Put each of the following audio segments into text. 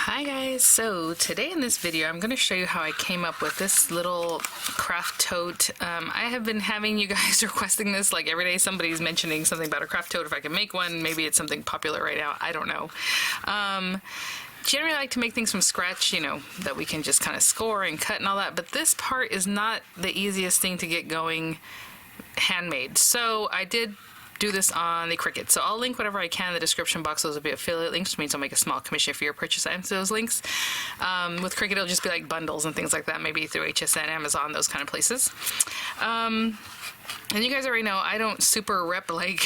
Hi guys, so today in this video I'm going to show you how I came up with this little craft tote. I have been having you guys requesting this like every day. Somebody's mentioning something about a craft tote, if I can make one. Maybe it's something popular right now, I don't know. Generally I like to make things from scratch, you know, that we can just kind of score and cut and all that, but this part is not the easiest thing to get going handmade. So I did do this on the Cricut. So I'll link whatever I can in the description box. Those will be affiliate links, which means I'll make a small commission for your purchase items to those links. With Cricut, it'll just be like bundles and things like that, maybe through HSN, Amazon, those kind of places. And you guys already know I don't super rep like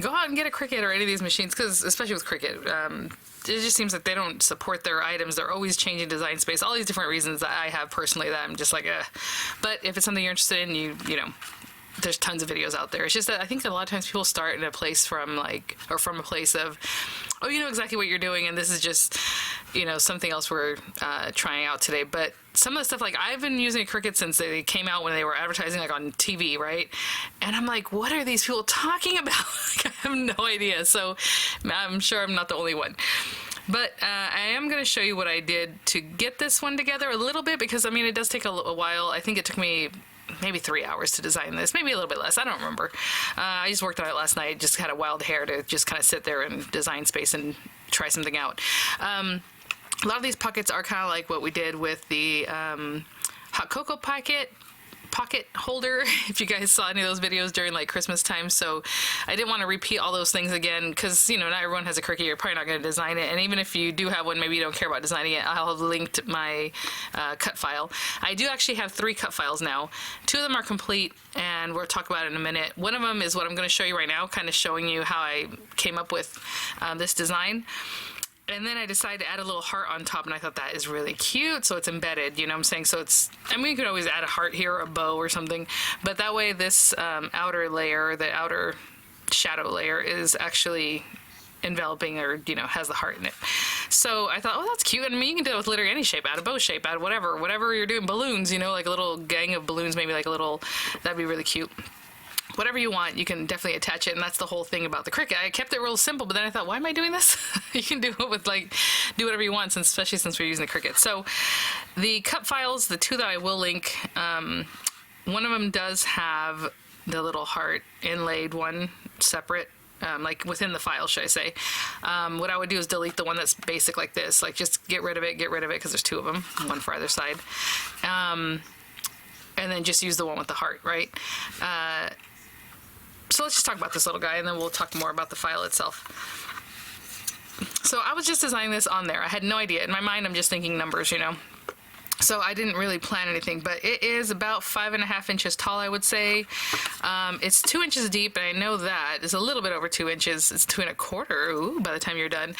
go out and get a Cricut or any of these machines, because especially with Cricut, it just seems like they don't support their items. They're always changing design space, all these different reasons that I have personally that I'm just like, But if it's something you're interested in, you know, there's tons of videos out there. It's just that I think that a lot of times people start in a place from like, or from a place of, oh, you know exactly what you're doing, and this is just, you know, something else we're trying out today. But some of the stuff, like I've been using Cricut since they came out when they were advertising like on TV, right? And I'm like, what are these people talking about? Like, I have no idea. So I'm sure I'm not the only one. But I am going to show you what I did to get this one together a little bit, because I mean, it does take a while. I think it took me maybe 3 hours to design this, maybe a little bit less, I don't remember. I just worked on it last night, just had a wild hair to just kind of sit there and design space and try something out. A lot of these pockets are kind of like what we did with the hot cocoa pocket holder, if you guys saw any of those videos during like Christmas time. So I didn't want to repeat all those things again, because you know, not everyone has a Cricut. You're probably not going to design it, and even if you do have one, maybe you don't care about designing it. I'll have linked my cut file. I do actually have 3 cut files now. 2 of them are complete, and we'll talk about it in a minute. One of them is what I'm going to show you right now, kind of showing you how I came up with this design. And then I decided to add a little heart on top, and I thought that is really cute, so it's embedded, you know what I'm saying? So it's, I mean, you could always add a heart here or a bow or something, but that way this outer layer, the outer shadow layer, is actually enveloping, or, you know, has the heart in it. So I thought, oh, that's cute. I mean, you can do it with literally any shape, add a bow shape, add whatever you're doing, balloons, you know, like a little gang of balloons, maybe like a little, that'd be really cute. Whatever you want, you can definitely attach it, and that's the whole thing about the Cricut. I kept it real simple, but then I thought, why am I doing this? You can do it with like, do whatever you want, since, especially since we're using the Cricut. So the cut files, the 2 that I will link, one of them does have the little heart inlaid, one separate, like within the file, should I say. What I would do is delete the one that's basic like this, like just get rid of it, because there's 2 of them, one for either side. And then just use the one with the heart, right? So let's just talk about this little guy, and then we'll talk more about the file itself. So I was just designing this on there. I had no idea. In my mind, I'm just thinking numbers, you know. So I didn't really plan anything, but it is about 5.5 inches tall, I would say. It's 2 inches deep, and I know that. It's a little bit over 2 inches. It's 2 1/4, ooh, by the time you're done.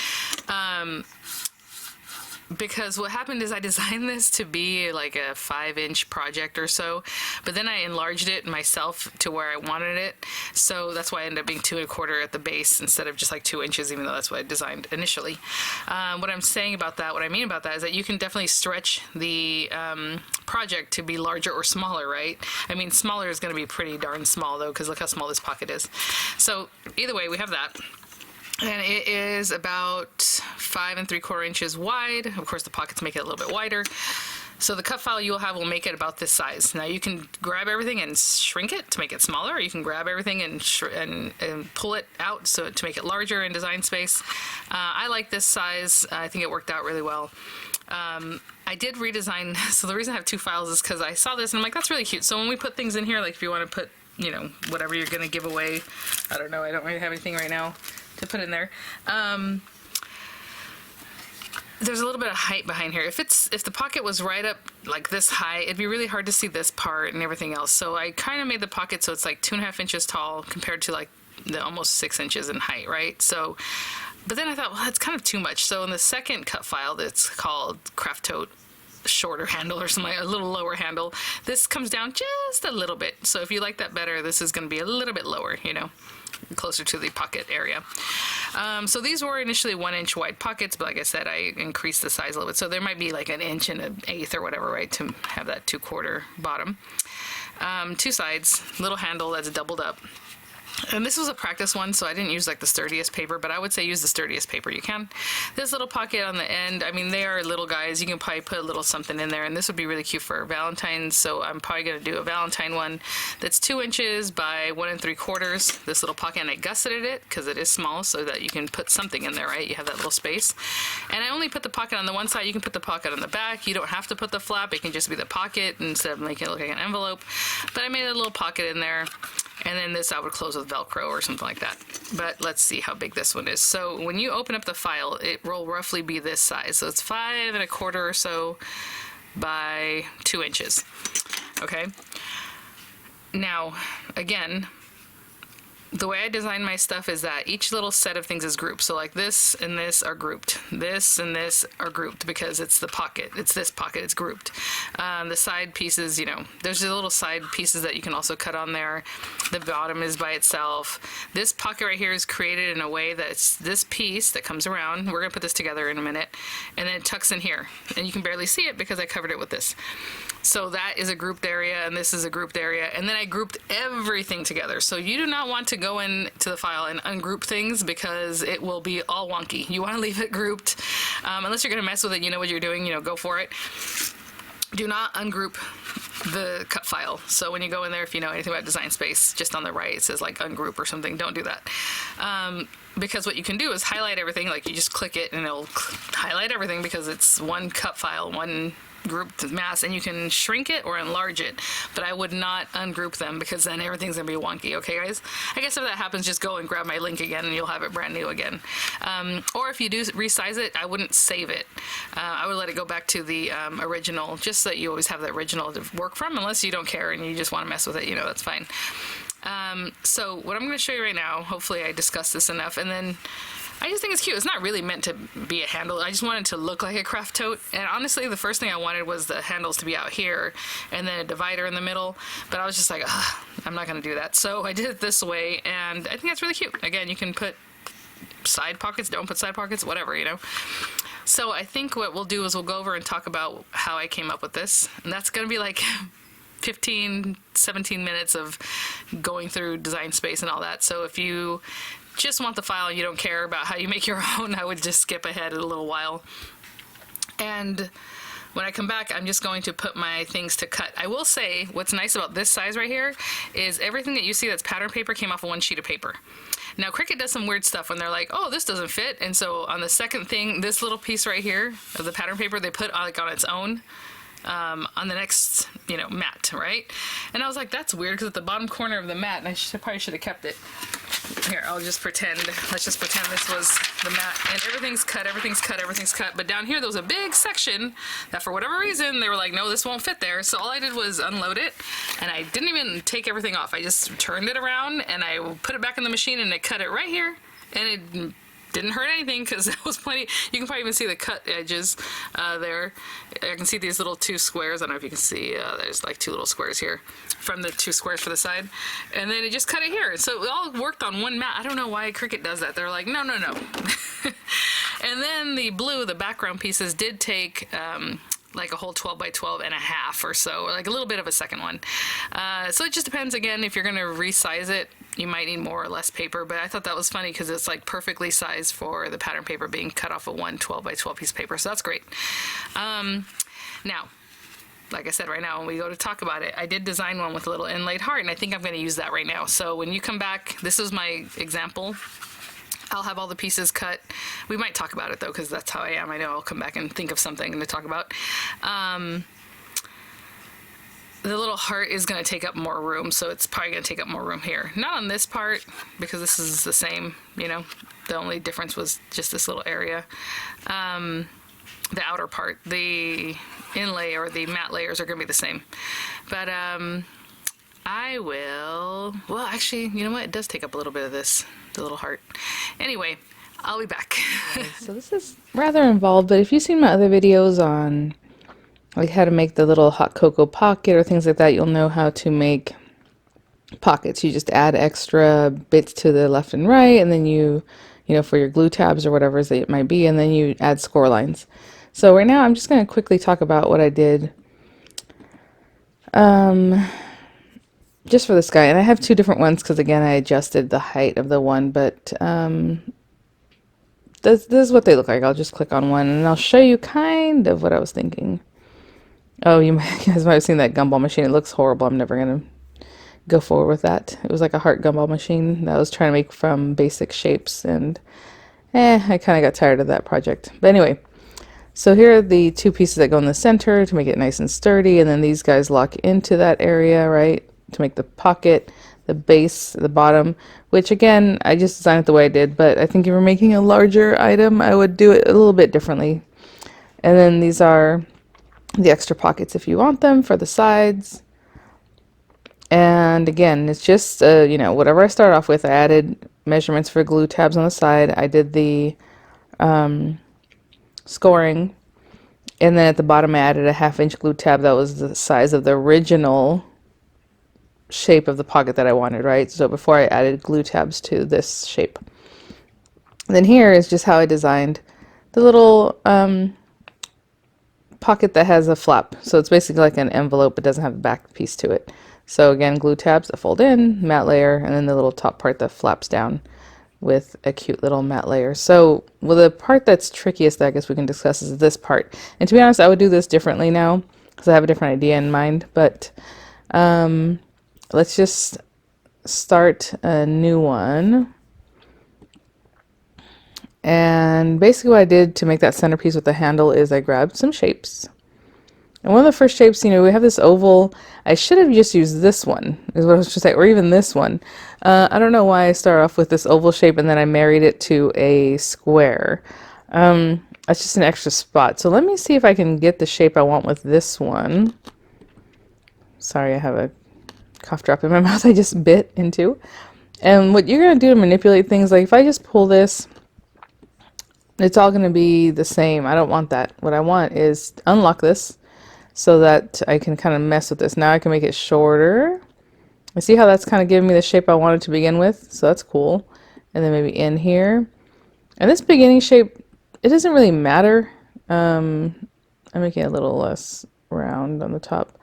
Because what happened is I designed this to be like a 5-inch project or so, but then I enlarged it myself to where I wanted it. So that's why I ended up being 2 1/4 at the base instead of just like 2 inches, even though that's what I designed initially. What I'm saying about that, what I mean about that is that you can definitely stretch the project to be larger or smaller, right? I mean, smaller is going to be pretty darn small though, because look how small this pocket is. So either way, we have that. And it is about 5 3/4 inches wide. Of course, the pockets make it a little bit wider. So the cut file you'll have will make it about this size. Now you can grab everything and shrink it to make it smaller, or you can grab everything and pull it out so to make it larger in design space. I like this size. I think it worked out really well. I did redesign, so the reason I have 2 files is because I saw this and I'm like, that's really cute. So when we put things in here, like if you want to put, you know, whatever you're going to give away, I don't know, I don't really have anything right now to put in there. There's a little bit of height behind here. If the pocket was right up like this high, it'd be really hard to see this part and everything else. So I kind of made the pocket so it's like 2.5 inches tall compared to like the almost 6 inches in height, right? So, but then I thought, well, that's kind of too much. So in the second cut file that's called Craft Tote shorter handle or something, a little lower handle, this comes down just a little bit. So if you like that better, this is going to be a little bit lower, you know, closer to the pocket area. So these were initially 1 inch wide pockets, but like I said, I increased the size a little bit. So there might be like 1 inch and 1/8 or whatever, right, to have that 2/4 bottom. 2 sides, little handle that's doubled up. And this was a practice one, so I didn't use like the sturdiest paper, but I would say use the sturdiest paper you can. This little pocket on the end, I mean, they are little guys. You can probably put a little something in there, and this would be really cute for Valentine's. So I'm probably going to do a Valentine one that's 2 inches by 1 3/4. This little pocket, and I gusseted it because it is small so that you can put something in there, right? You have that little space. And I only put the pocket on the one side. You can put the pocket on the back. You don't have to put the flap. It can just be the pocket instead of making it look like an envelope. But I made a little pocket in there. And then this I would close with Velcro or something like that. But let's see how big this one is. So when you open up the file, it will roughly be this size. So it's 5 1/4 or so by 2 inches. Okay. Now, again, the way I design my stuff is that each little set of things is grouped. So like this and this are grouped. This and this are grouped because it's the pocket. It's this pocket, it's grouped. The side pieces, you know, there's the little side pieces that you can also cut on there. The bottom is by itself. This pocket right here is created in a way that it's this piece that comes around. We're gonna put this together in a minute. And then it tucks in here. And you can barely see it because I covered it with this. So that is a grouped area, and this is a grouped area, and then I grouped everything together. So you do not want to go into the file and ungroup things because it will be all wonky. You want to leave it grouped. Unless you're going to mess with it, you know what you're doing, you know, go for it. Do not ungroup the cut file. So when you go in there, if you know anything about Design Space, just on the right it says like ungroup or something. Don't do that. Because what you can do is highlight everything, like you just click it and it'll highlight everything because it's one cut file, one grouped mass, and you can shrink it or enlarge it, but I would not ungroup them because then everything's gonna be wonky. Okay guys, I guess if that happens, just go and grab my link again and you'll have it brand new again. Or if you do resize it, I wouldn't save it. I would let it go back to the original, just so that you always have the original to work from, unless you don't care and you just want to mess with it, you know, that's fine. So what I'm going to show you right now, hopefully I discussed this enough, and then I just think it's cute. It's not really meant to be a handle. I just wanted it to look like a craft tote. And honestly, the first thing I wanted was the handles to be out here and then a divider in the middle. But I was just like, I'm not going to do that. So I did it this way, and I think that's really cute. Again, you can put side pockets, don't put side pockets, whatever, you know. So I think what we'll do is we'll go over and talk about how I came up with this. And that's going to be like 15, 17 minutes of going through Design Space and all that. So if you just want the file and you don't care about how you make your own, I would just skip ahead a little while. And when I come back, I'm just going to put my things to cut. I will say what's nice about this size right here is everything that you see that's pattern paper came off of one sheet of paper. Now Cricut does some weird stuff when they're like, oh, this doesn't fit, and so on the second thing, this little piece right here of the pattern paper, they put like on its own. On the next, you know, mat, right? And I was like, that's weird, because at the bottom corner of the mat, and I probably should have kept it. Here, I'll just pretend, let's just pretend this was the mat, and everything's cut, everything's cut, everything's cut, but down here there was a big section that for whatever reason, they were like, no, this won't fit there, so all I did was unload it, and I didn't even take everything off. I just turned it around, and I put it back in the machine, and it cut it right here, and it didn't hurt anything because there was plenty. You can probably even see the cut edges there. I can see these little 2 squares. I don't know if you can see. There's like 2 little squares here from the 2 squares for the side. And then it just cut it here. So it all worked on one mat. I don't know why Cricut does that. They're like, no, no, no. And then the blue, the background pieces, did take like a whole 12 by 12 and a half or so, or like a little bit of a second one. So it just depends, again, if you're going to resize it, you might need more or less paper, but I thought that was funny because it's like perfectly sized for the pattern paper being cut off of one 12 by 12 piece of paper, so that's great. Now, like I said, right now when we go to talk about it, I did design one with a little inlaid heart, and I think I'm going to use that right now. So when you come back, this is my example. I'll have all the pieces cut. We might talk about it though, because that's how I am. I know I'll come back and think of something to talk about. The little heart is going to take up more room, so it's probably going to take up more room here. Not on this part, because this is the same, you know. The only difference was just this little area. The outer part, the inlay or the matte layers are going to be the same. But I will, well, actually, you know what? It does take up a little bit of this, the little heart. Anyway, I'll be back. So this is rather involved, but if you've seen my other videos on like how to make the little hot cocoa pocket or things like that, you'll know how to make pockets. You just add extra bits to the left and right, and then you know, for your glue tabs or whatever it might be, and then you add score lines. So right now I'm just going to quickly talk about what I did. just for this guy. And I have two different ones because again I adjusted the height of the one, but this is what they look like. I'll just click on one and I'll show you kind of what I was thinking. Oh, you guys might have seen that gumball machine. It looks horrible. I'm never gonna go forward with that. It was like a heart gumball machine that I was trying to make from basic shapes, and I kind of got tired of that project. But anyway, so here are the two pieces that go in the center to make it nice and sturdy, and then these guys lock into that area, right, to make the pocket, the base, the bottom, which again, I just designed it the way I did, but I think if you're making a larger item, I would do it a little bit differently. And then these are the extra pockets if you want them for the sides. And again, it's just, you know, whatever I start off with. I added measurements for glue tabs on the side. I did the scoring. And then at the bottom, I added a 1/2 inch glue tab that was the size of the original shape of the pocket that I wanted, right? So before I added glue tabs to this shape. And then here is just how I designed the little pocket that has a flap. So it's basically like an envelope. It doesn't have a back piece to it. So again, glue tabs that fold in, matte layer, and then the little top part that flaps down with a cute little matte layer. So, well, the part that's trickiest that I guess we can discuss is this part. And to be honest, I would do this differently now because I have a different idea in mind. But let's just start a new one. And basically what I did to make that centerpiece with the handle is I grabbed some shapes. And one of the first shapes, you know, we have this oval. I should have just used this one, is what I was just saying, or even this one. I don't know why I started off with this oval shape and then I married it to a square. That's just an extra spot. So let me see if I can get the shape I want with this one. Sorry, I have a cough drop in my mouth I just bit into. And what you're going to do to manipulate things, like if I just pull this, it's all going to be the same. I don't want that. What I want is unlock this so that I can kind of mess with this. Now I can make it shorter. I see how that's kind of giving me the shape I wanted to begin with. So that's cool. And then maybe in here. And this beginning shape, it doesn't really matter. I'm making it a little less round on the top.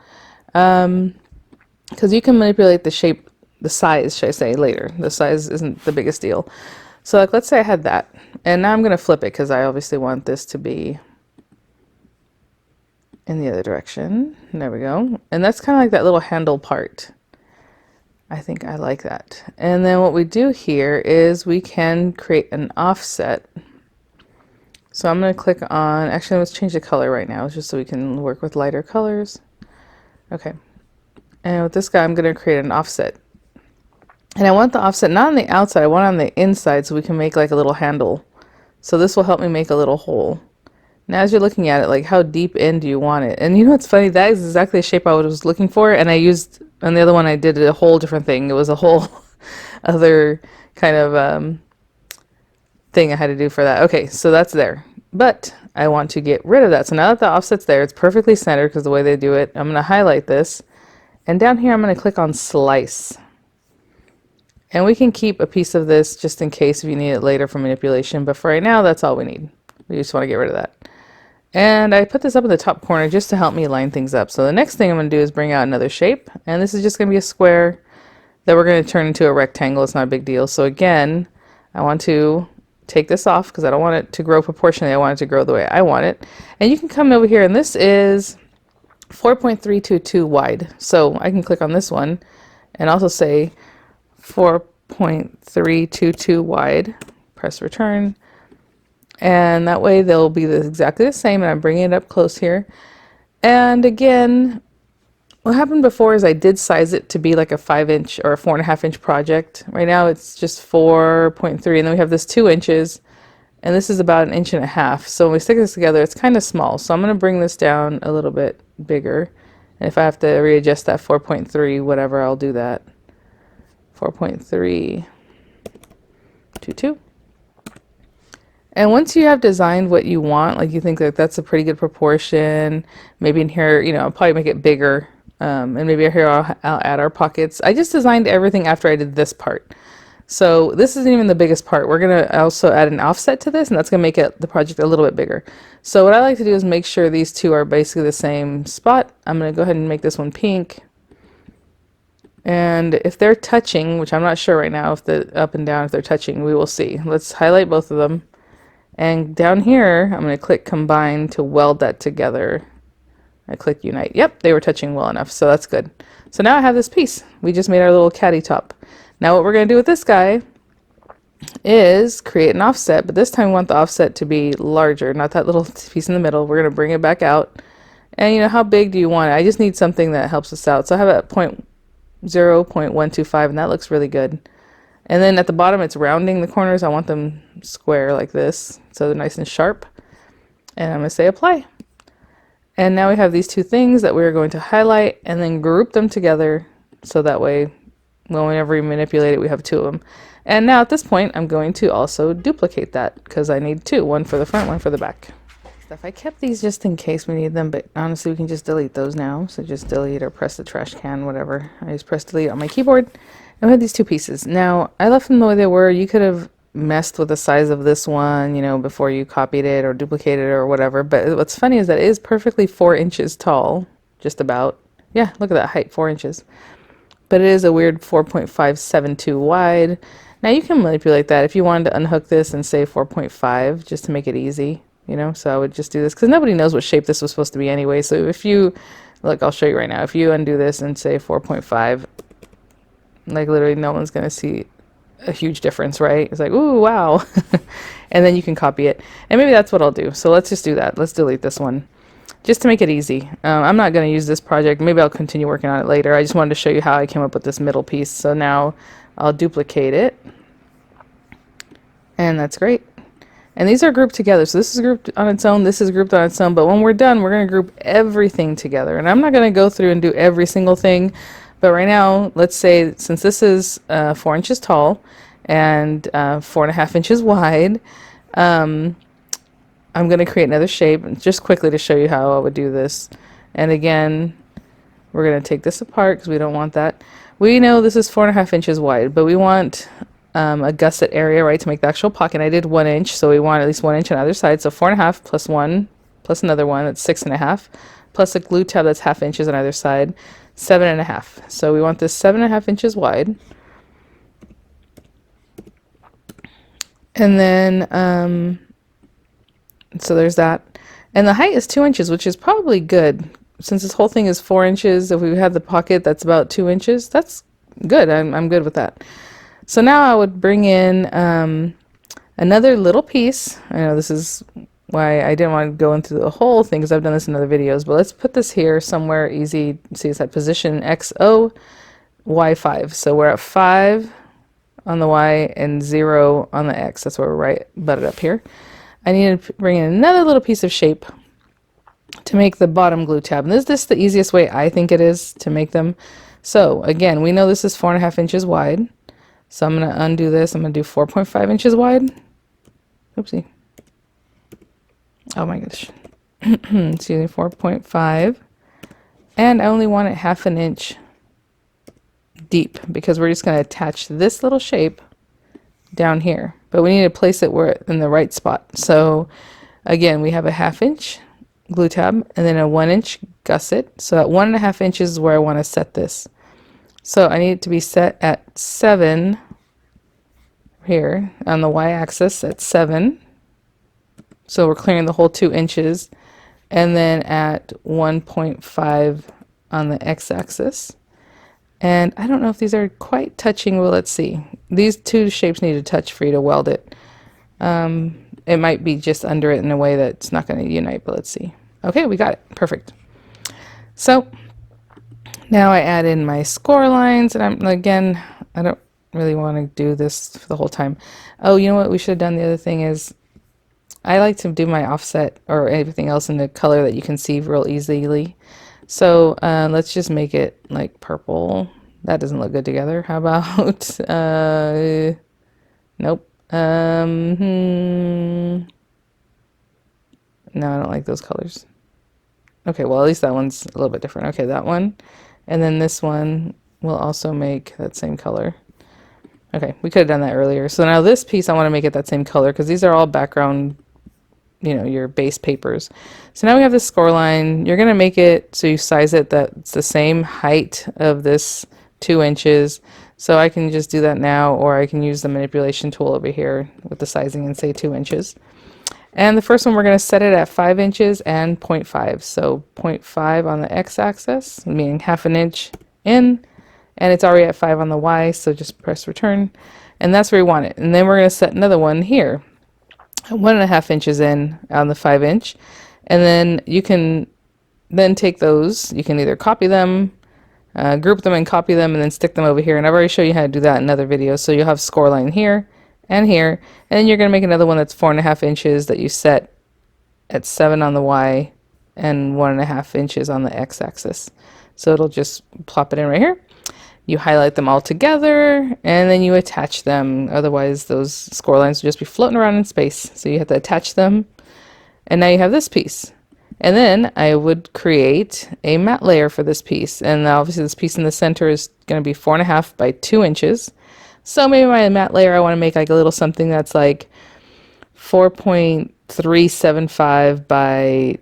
Because you can manipulate the shape, the size, should I say, later. The size isn't the biggest deal. So like, let's say I had that. And now I'm going to flip it because I obviously want this to be in the other direction. There we go. And that's kind of like that little handle part. I think I like that. And then what we do here is we can create an offset. So I'm going to click on, actually let's change the color right now just so we can work with lighter colors. Okay. And with this guy, I'm going to create an offset. And I want the offset not on the outside, I want it on the inside so we can make like a little handle. So this will help me make a little hole. Now as you're looking at it, like how deep in do you want it? And you know what's funny? That is exactly the shape I was looking for, and I used, on the other one I did a whole different thing. It was a whole other kind of thing I had to do for that. Okay, so that's there. But I want to get rid of that. So now that the offset's there, it's perfectly centered because the way they do it, I'm going to highlight this. And down here I'm going to click on Slice. And we can keep a piece of this just in case if you need it later for manipulation. But for right now, that's all we need. We just want to get rid of that. And I put this up in the top corner just to help me line things up. So the next thing I'm going to do is bring out another shape. And this is just going to be a square that we're going to turn into a rectangle. It's not a big deal. So again, I want to take this off because I don't want it to grow proportionally. I want it to grow the way I want it. And you can come over here, and this is 4.322 wide. So I can click on this one and also say 4.322 wide, press return, and that way they'll be exactly the same. And I'm bringing it up close here. And again, what happened before is I did size it to be like a 5-inch or a 4.5-inch project. Right now it's just 4.3, and then we have this 2 inches, and this is about 1.5 inches. So when we stick this together, it's kind of small. So I'm going to bring this down a little bit bigger, and if I have to readjust that 4.3 whatever, I'll do that. 4.322. And once you have designed what you want, like you think that that's a pretty good proportion, maybe in here, you know, I'll probably make it bigger, and maybe here I'll add our pockets. I just designed everything after I did this part. So this isn't even the biggest part. We're going to also add an offset to this, and that's going to make the project a little bit bigger. So what I like to do is make sure these two are basically the same spot. I'm going to go ahead and make this one pink. And if they're touching, which I'm not sure right now, if the up and down, if they're touching, we will see. Let's highlight both of them. And down here, I'm going to click combine to weld that together. I click unite. Yep, they were touching well enough, so that's good. So now I have this piece. We just made our little caddy top. Now what we're going to do with this guy is create an offset, but this time we want the offset to be larger, not that little piece in the middle. We're going to bring it back out. And you know, how big do you want it? I just need something that helps us out. So I have it at 0.125, and that looks really good. And then at the bottom, it's rounding the corners. I want them square like this, so they're nice and sharp. And I'm going to say apply. And now we have these two things that we're going to highlight and then group them together, so that way, whenever we manipulate it, we have two of them. And now at this point, I'm going to also duplicate that because I need two, one for the front, one for the back. I kept these just in case we need them, but honestly, we can just delete those now. So just delete or press the trash can, whatever. I just press delete on my keyboard. And we have these two pieces. Now, I left them the way they were. You could have messed with the size of this one, you know, before you copied it or duplicated it or whatever. But what's funny is that it is perfectly 4 inches tall, just about. Yeah, look at that height, 4 inches. But it is a weird 4.572 wide. Now, you can manipulate that if you wanted to unhook this and say 4.5 just to make it easy. You know, so I would just do this because nobody knows what shape this was supposed to be anyway. So if you, look, I'll show you right now. If you undo this and say 4.5, like literally no one's going to see a huge difference, right? It's like, ooh, wow. And then you can copy it. And maybe that's what I'll do. So let's just do that. Let's delete this one just to make it easy. I'm not going to use this project. Maybe I'll continue working on it later. I just wanted to show you how I came up with this middle piece. So now I'll duplicate it. And that's great. And these are grouped together. So this is grouped on its own, this is grouped on its own. But when we're done, we're going to group everything together. And I'm not going to go through and do every single thing. But right now, let's say, since this is 4 inches tall and 4.5 inches wide, I'm going to create another shape just quickly to show you how I would do this. And again, we're going to take this apart because we don't want that. We know this is 4.5 inches wide, but we want a gusset area, right, to make the actual pocket. I did 1 inch, so we want at least 1 inch on either side. So 4.5 plus 1 plus another one, that's 6.5, plus a glue tab that's 1/2 inches on either side, 7.5. So we want this 7.5 inches wide. And then, so there's that. And the height is 2 inches, which is probably good. Since this whole thing is 4 inches, if we had the pocket that's about 2 inches, that's good. I'm good with that. So now I would bring in another little piece. I know this is why I didn't want to go into the whole thing because I've done this in other videos, but let's put this here somewhere easy. See, it's at position XO, Y5. So we're at 5 on the Y and 0 on the X. That's where we're right butted up here. I need to bring in another little piece of shape to make the bottom glue tab. And this is the easiest way I think it is to make them. So again, we know this is 4.5 inches wide. So I'm going to undo this. I'm going to do 4.5 inches wide. Oopsie. Oh my gosh. Excuse me, 4.5. And I only want it 1/2 inch deep because we're just going to attach this little shape down here. But we need to place it where in the right spot. So again, we have a 1/2 inch glue tab and then a 1 inch gusset. So at 1.5 inches is where I want to set this. So I need it to be set at 7 here on the y-axis at 7. So we're clearing the whole 2 inches. And then at 1.5 on the x-axis. And I don't know if these are quite touching. Well, let's see. These two shapes need to touch for you to weld it. It might be just under it in a way that's not going to unite, but let's see. Okay, we got it. Perfect. So now I add in my score lines, and again, I don't really want to do this for the whole time. Oh, you know what we should have done? The other thing is I like to do my offset or everything else in the color that you can see real easily. So let's just make it like purple. That doesn't look good together. How about, nope. No, I don't like those colors. Okay, well, at least that one's a little bit different. Okay, that one. And then this one will also make that same color. Okay, we could have done that earlier. So now this piece, I want to make it that same color because these are all background, you know, your base papers. So now we have this score line. You're going to make it so you size it that it's the same height of this 2 inches. So I can just do that now, or I can use the manipulation tool over here with the sizing and say 2 inches. And the first one, we're going to set it at 5 inches and 0.5. So 0.5 on the x-axis, meaning half an inch in, and it's already at 5 on the y, so just press return. And that's where we want it. And then we're going to set another one here, 1.5 inches in on the 5 inch. And then you can then take those, you can either copy them, group them and copy them, and then stick them over here. And I've already shown you how to do that in other videos. So you'll have score line here and here, and then you're going to make another one that's 4.5 inches that you set at 7 on the y and 1.5 inches on the x-axis. So it'll just plop it in right here. You highlight them all together, and then you attach them. Otherwise, those score lines will just be floating around in space. So you have to attach them, and now you have this piece. And then I would create a matte layer for this piece. And obviously this piece in the center is going to be 4.5 by 2 inches. So maybe my matte layer, I want to make like a little something that's like 4.375 by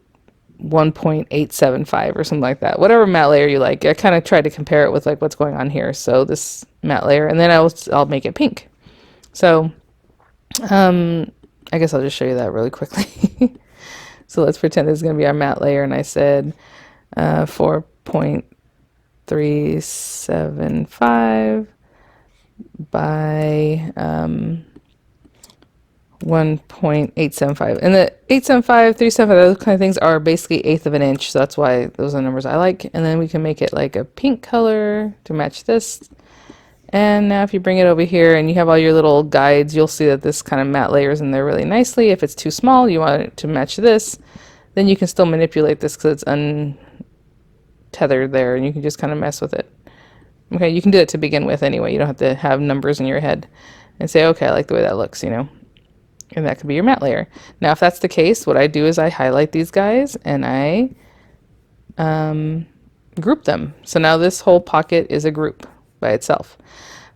1.875 or something like that. Whatever matte layer you like. I kind of tried to compare it with like what's going on here. So this matte layer, and then I'll make it pink. So I guess I'll just show you that really quickly. So let's pretend this is going to be our matte layer, and I said 4.375 by 1.875. And the 875, 375, those kind of things are basically 1/8 of an inch. So that's why those are numbers I like. And then we can make it like a pink color to match this. And now if you bring it over here and you have all your little guides, you'll see that this kind of matte layers in there really nicely. If it's too small, you want it to match this, then you can still manipulate this because it's untethered there, and you can just kind of mess with it. Okay, you can do it to begin with anyway. You don't have to have numbers in your head and say, okay, I like the way that looks, you know. And that could be your matte layer. Now, if that's the case, what I do is I highlight these guys and I group them. So now this whole pocket is a group by itself.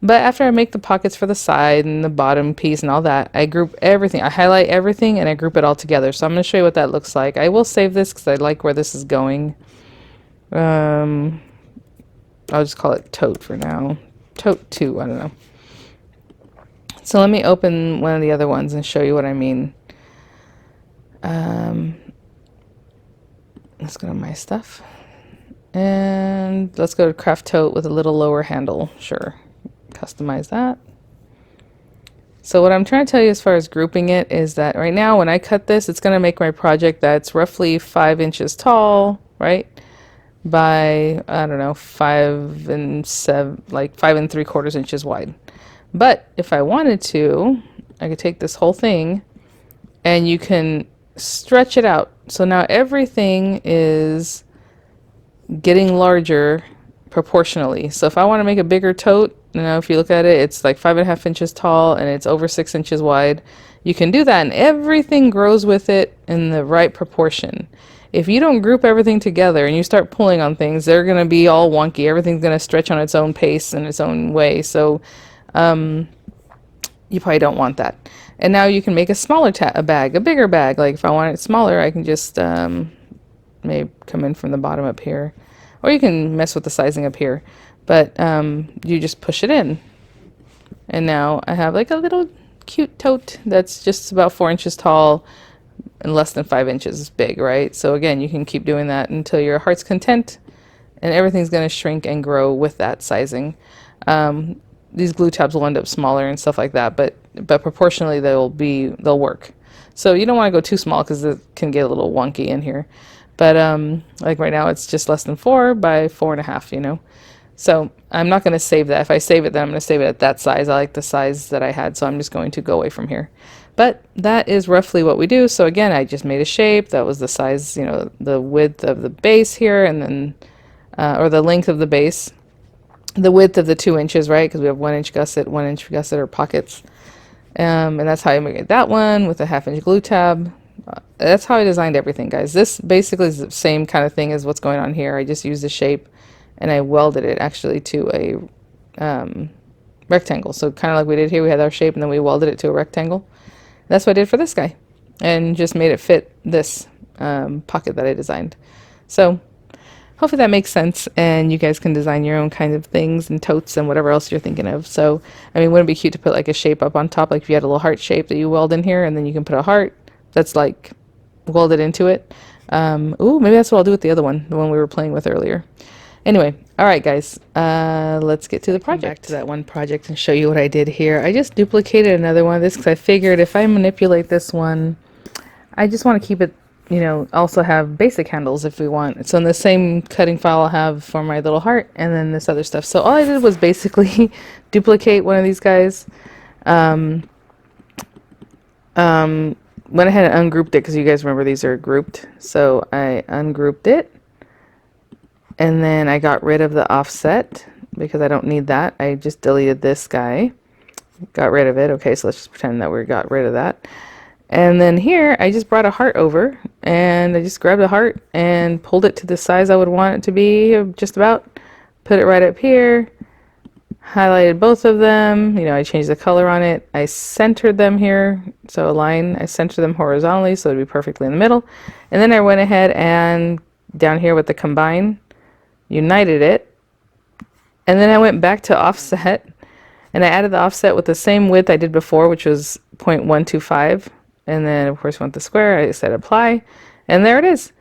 But after I make the pockets for the side and the bottom piece and all that, I group everything. I highlight everything and I group it all together. So I'm going to show you what that looks like. I will save this because I like where this is going. I'll just call it Tote for now. Tote 2, I don't know. So let me open one of the other ones and show you what I mean. Let's go to my stuff. And let's go to Craft Tote with a little lower handle. Sure. Customize that. So what I'm trying to tell you as far as grouping it is that right now when I cut this, it's going to make my project that's roughly 5 inches tall, right? By, I don't know, 5 and 3/4 inches wide. But if I wanted to, I could take this whole thing and you can stretch it out. So now everything is getting larger proportionally. So if I want to make a bigger tote, you know, if you look at it, it's like 5.5 inches tall and it's over 6 inches wide. You can do that and everything grows with it in the right proportion. If you don't group everything together and you start pulling on things, they're going to be all wonky. Everything's going to stretch on its own pace and its own way. So you probably don't want that. And now you can make a smaller bag, a bigger bag. Like if I want it smaller, I can just maybe come in from the bottom up here. Or you can mess with the sizing up here. But you just push it in. And now I have like a little cute tote that's just about 4 inches tall and less than 5 inches big, right? So again, you can keep doing that until your heart's content and everything's going to shrink and grow with that sizing. These glue tabs will end up smaller and stuff like that, but proportionally they'll work. So you don't want to go too small because it can get a little wonky in here. But like right now it's just less than 4 by 4.5, you know. So I'm not going to save that. If I save it, then I'm going to save it at that size. I like the size that I had, so I'm just going to go away from here. But that is roughly what we do. So again, I just made a shape. That was the size, you know, the width of the base here, and then or the length of the base. The width of the 2 inches, right? Because we have 1 inch gusset, 1 inch gusset or pockets. And that's how I made that one with a 1/2 inch glue tab. That's how I designed everything, guys. This basically is the same kind of thing as what's going on here. I just used the shape and I welded it actually to a rectangle. So kind of like we did here, we had our shape and then we welded it to a rectangle. That's what I did for this guy and just made it fit this pocket that I designed. So hopefully that makes sense, and you guys can design your own kind of things and totes and whatever else you're thinking of. So, I mean, wouldn't it be cute to put like a shape up on top, like if you had a little heart shape that you weld in here, and then you can put a heart that's like welded into it. Ooh, maybe that's what I'll do with the other one, the one we were playing with earlier. Anyway, all right, guys, let's get to the project. Back to that one project and show you what I did here. I just duplicated another one of this because I figured if I manipulate this one, I just want to keep it, you know, also have basic handles if we want. So in the same cutting file I'll have for my little heart and then this other stuff. So all I did was basically duplicate one of these guys. Went ahead and ungrouped it because you guys remember these are grouped. So I ungrouped it. And then I got rid of the offset because I don't need that. I just deleted this guy. Got rid of it. Okay, so let's just pretend that we got rid of that. And then here, I just brought a heart over, and I just grabbed a heart and pulled it to the size I would want it to be, just about. Put it right up here. Highlighted both of them. You know, I changed the color on it. I centered them here. So a line, I centered them horizontally so it'd be perfectly in the middle. And then I went ahead and down here with the combine, united it, and then I went back to offset and I added the offset with the same width I did before, which was 0.125, and then of course went to square. I said apply, and there it is.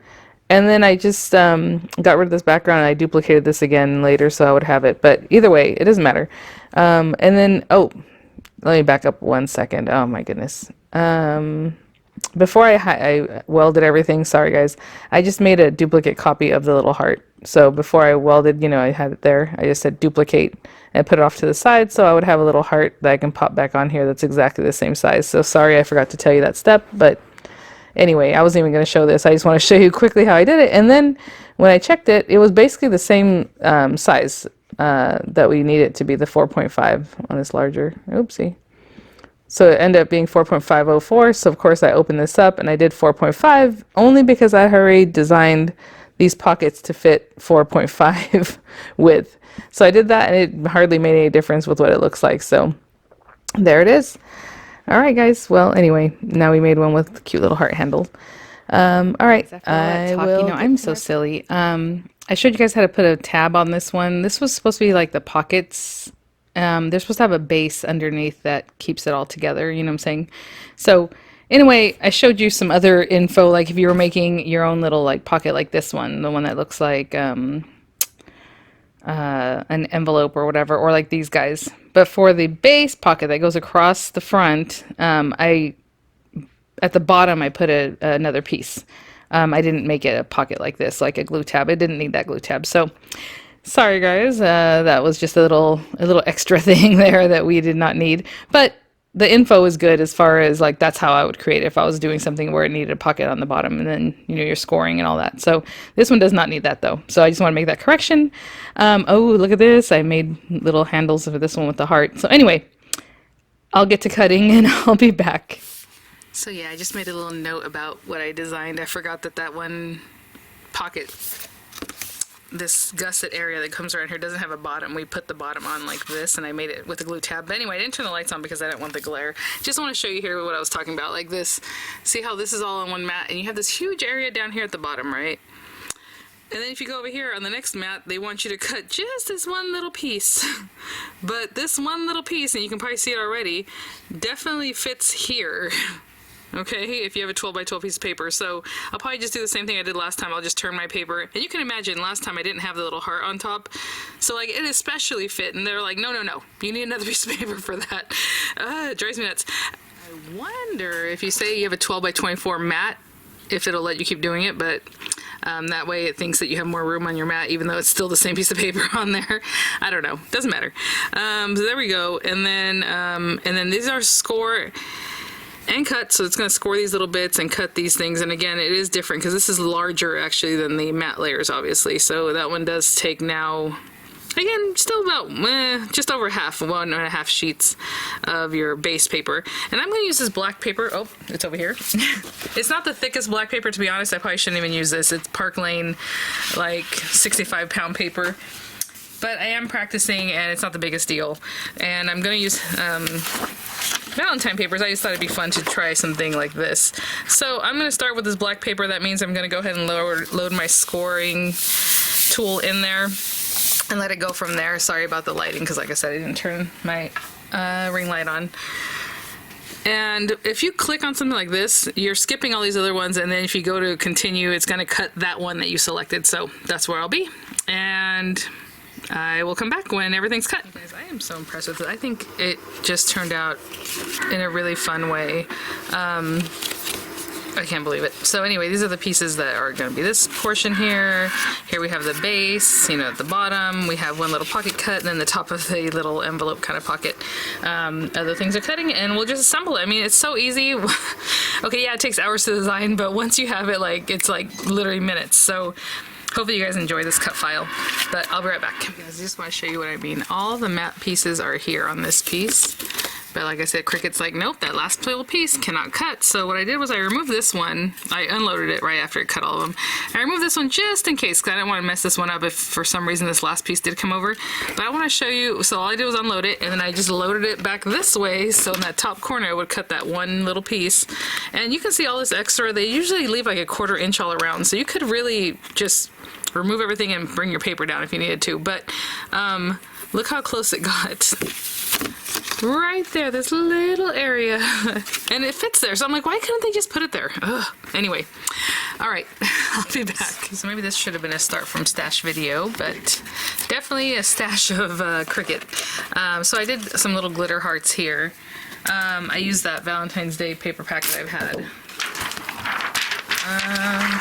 And then I just got rid of this background and I duplicated this again later so I would have it, but either way it doesn't matter. And then let me back up 1 second. Oh my goodness. Before I welded everything, sorry guys, I just made a duplicate copy of the little heart. So before I welded, you know, I had it there. I just said duplicate and put it off to the side so I would have a little heart that I can pop back on here that's exactly the same size. So sorry I forgot to tell you that step, but anyway, I wasn't even going to show this. I just want to show you quickly how I did it. And then when I checked it, it was basically the same size that we need it to be, the 4.5 on this larger. Oopsie. So it ended up being 4.504. So of course I opened this up and I did 4.5 only because I had already designed these pockets to fit 4.5 width. So I did that and it hardly made any difference with what it looks like. So there it is. All right, guys. Well, anyway, now we made one with a cute little heart handle. All right. I will. You know, I'm so silly. I showed you guys how to put a tab on this one. This was supposed to be like the pockets. They're supposed to have a base underneath that keeps it all together. You know what I'm saying? So anyway, I showed you some other info, like if you were making your own little like pocket like this one, the one that looks like an envelope or whatever, or like these guys. But for the base pocket that goes across the front, at the bottom I put another piece. I didn't make it a pocket like this, like a glue tab. I didn't need that glue tab. So sorry guys, that was just a little extra thing there that we did not need. But the info is good as far as like that's how I would create it if I was doing something where it needed a pocket on the bottom and then, you know, you're scoring and all that. So this one does not need that though. So I just want to make that correction. Oh, look at this. I made little handles for this one with the heart. So anyway, I'll get to cutting and I'll be back. So yeah, I just made a little note about what I designed. I forgot that one pocket, this gusset area that comes around here, doesn't have a bottom. We put the bottom on like this and I made it with a glue tab. But anyway, I didn't turn the lights on because I didn't want the glare. Just want to show you here what I was talking about, like this. See how this is all on one mat and you have this huge area down here at the bottom, right? And then if you go over here on the next mat, they want you to cut just this one little piece. But this one little piece, and you can probably see it already, definitely fits here. Okay, if you have a 12 by 12 piece of paper. So I'll probably just do the same thing I did last time. I'll just turn my paper. And you can imagine last time I didn't have the little heart on top. So like it especially fit. And they're like, no, you need another piece of paper for that. It drives me nuts. I wonder if you say you have a 12 by 24 mat, if it'll let you keep doing it. But that way it thinks that you have more room on your mat, even though it's still the same piece of paper on there. I don't know. Doesn't matter. So there we go. And then these are score and cut, so it's going to score these little bits and cut these things. And again, it is different because this is larger actually than the matte layers, obviously. So that one does take now, again, still about just over half, 1.5 sheets of your base paper. And I'm going to use this black paper. Oh, it's over here. It's not the thickest black paper, to be honest. I probably shouldn't even use this. It's Park Lane, like 65-pound paper. But I am practicing and it's not the biggest deal. And I'm going to use Valentine papers. I just thought it'd be fun to try something like this. So I'm going to start with this black paper. That means I'm going to go ahead and load my scoring tool in there and let it go from there. Sorry about the lighting, because like I said, I didn't turn my ring light on. And if you click on something like this, you're skipping all these other ones, and then if you go to continue, it's going to cut that one that you selected. So that's where I'll be, and I will come back when everything's cut. Guys, I am so impressed with it. I think it just turned out in a really fun way. I can't believe it. So anyway, these are the pieces that are going to be this portion here. Here we have the base, you know, at the bottom. We have one little pocket cut, and then the top of the little envelope kind of pocket. Other things are cutting, and we'll just assemble it. I mean, it's so easy. Okay, yeah, it takes hours to design, but once you have it, like, it's like literally minutes. So hopefully you guys enjoy this cut file, but I'll be right back. Guys, I just want to show you what I mean. All the matte pieces are here on this piece. But like I said, Cricut's like, nope, that last little piece cannot cut. So what I did was I removed this one. I unloaded it right after it cut all of them. I removed this one just in case, because I didn't want to mess this one up if for some reason this last piece did come over. But I want to show you, so all I did was unload it, and then I just loaded it back this way, so in that top corner I would cut that one little piece. And you can see all this extra. They usually leave like a 1/4 inch all around, so you could really just remove everything and bring your paper down if you needed to. But look how close it got. Right there, this little area, and it fits there. So I'm like, why couldn't they just put it there? Ugh. Anyway, all right, I'll be back. So maybe this should have been a start from stash video, but definitely a stash of Cricut. So I did some little glitter hearts here. I used that Valentine's Day paper pack that I've had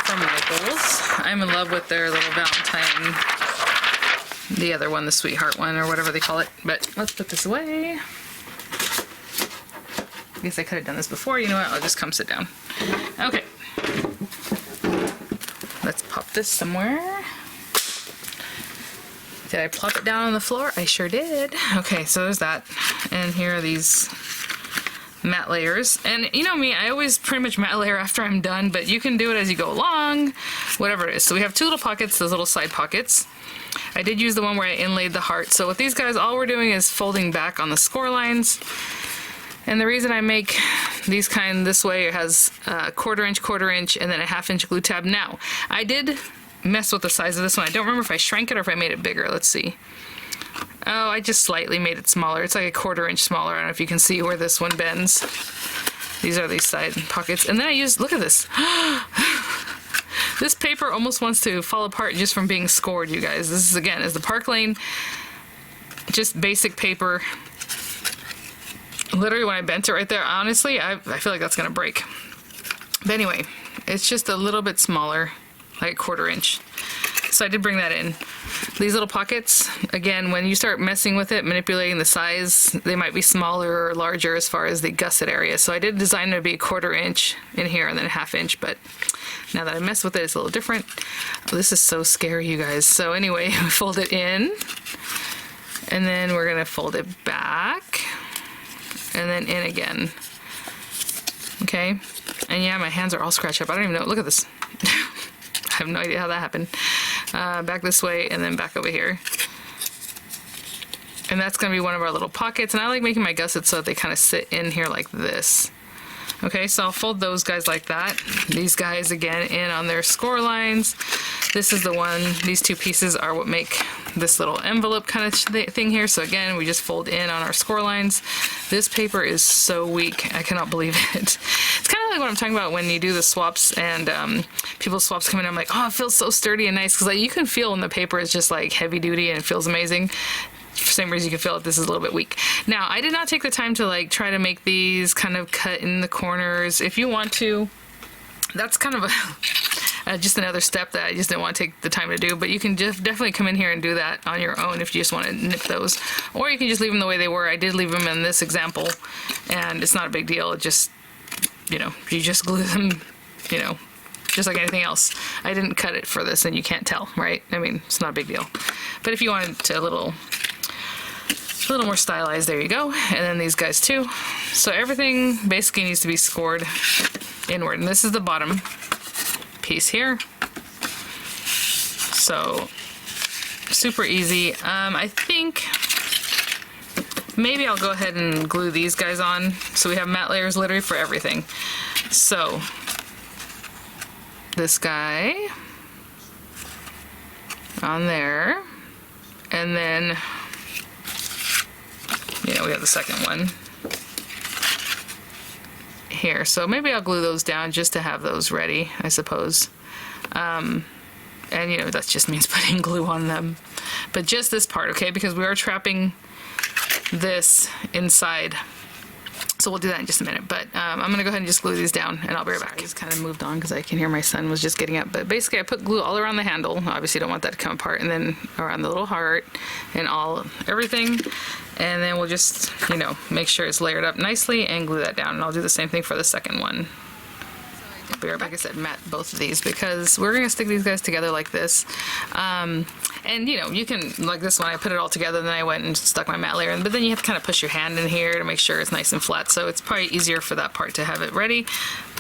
from Michaels. I'm in love with their little Valentine. The other one, the sweetheart one, or whatever they call it. But let's put this away. I guess I could have done this before. You know what? I'll just come sit down. Okay. Let's pop this somewhere. Did I plop it down on the floor? I sure did. Okay, so there's that. And here are these matte layers. And you know me, I always pretty much matte layer after I'm done, but you can do it as you go along, whatever it is. So we have two little pockets, those little side pockets. I did use the one where I inlaid the heart. So with these guys, all we're doing is folding back on the score lines. And the reason I make these kind this way, it has a 1/4 inch, and then a 1/2 inch glue tab. Now, I did mess with the size of this one. I don't remember if I shrank it or if I made it bigger. Let's see. Oh, I just slightly made it smaller. It's like a 1/4 inch smaller. I don't know if you can see where this one bends. These are these side pockets. And then I used, look at this. This paper almost wants to fall apart just from being scored, you guys. This is, again, is the Park Lane, just basic paper. Literally, when I bent it right there, honestly, I feel like that's going to break. But anyway, it's just a little bit smaller, like 1/4 inch. So I did bring that in. These little pockets, again, when you start messing with it, manipulating the size, they might be smaller or larger as far as the gusset area. So I did design it to be a 1/4 inch in here and then a 1/2 inch, but now that I mess with it, it's a little different. Oh, this is so scary, you guys. So anyway, we fold it in, and then we're gonna fold it back, and then in again. Okay, and yeah, my hands are all scratched up. I don't even know, look at this. I have no idea how that happened. Back this way, and then back over here. And that's gonna be one of our little pockets, and I like making my gussets so that they kind of sit in here like this. Okay, so I'll fold those guys like that. These guys, again, in on their score lines. This is the one, these two pieces are what make this little envelope kind of thing here. So again, we just fold in on our score lines. This paper is so weak, I cannot believe it. It's kind of like what I'm talking about when you do the swaps and people's swaps come in, I'm like, oh, it feels so sturdy and nice, because like you can feel when the paper is just like heavy duty and it feels amazing. For the same reason you can feel it, this is a little bit weak. Now, I did not take the time to like try to make these kind of cut in the corners. If you want to, that's kind of a just another step that I just didn't want to take the time to do, but you can just definitely come in here and do that on your own if you just want to nip those, or you can just leave them the way they were. I did leave them in this example, and it's not a big deal. It just, you know, you just glue them, you know, just like anything else. I didn't cut it for this, and you can't tell, right? I mean, it's not a big deal. But if you wanted to a little more stylized, there you go. And then these guys too. So everything basically needs to be scored inward, and this is the bottom piece here. So super easy. I think maybe I'll go ahead and glue these guys on. So we have matte layers literally for everything. So this guy, on there. And then, you know, we have the second one here. So maybe I'll glue those down just to have those ready, I suppose. And you know, that just means putting glue on them. But just this part, okay? Because we are trapping this inside. So we'll do that in just a minute, but I'm gonna go ahead and just glue these down and I'll be right back. I just kind of moved on because I can hear my son was just getting up, but basically I put glue all around the handle. Obviously you don't want that to come apart, and then around the little heart and everything. And then we'll just, you know, make sure it's layered up nicely and glue that down. And I'll do the same thing for the second one. I'll be right back. Like I said, matte both of these because we're gonna stick these guys together like this. And you know, you can, like this one, I put it all together, then I went and stuck my matte layer in, but then you have to kind of push your hand in here to make sure it's nice and flat, so it's probably easier for that part to have it ready.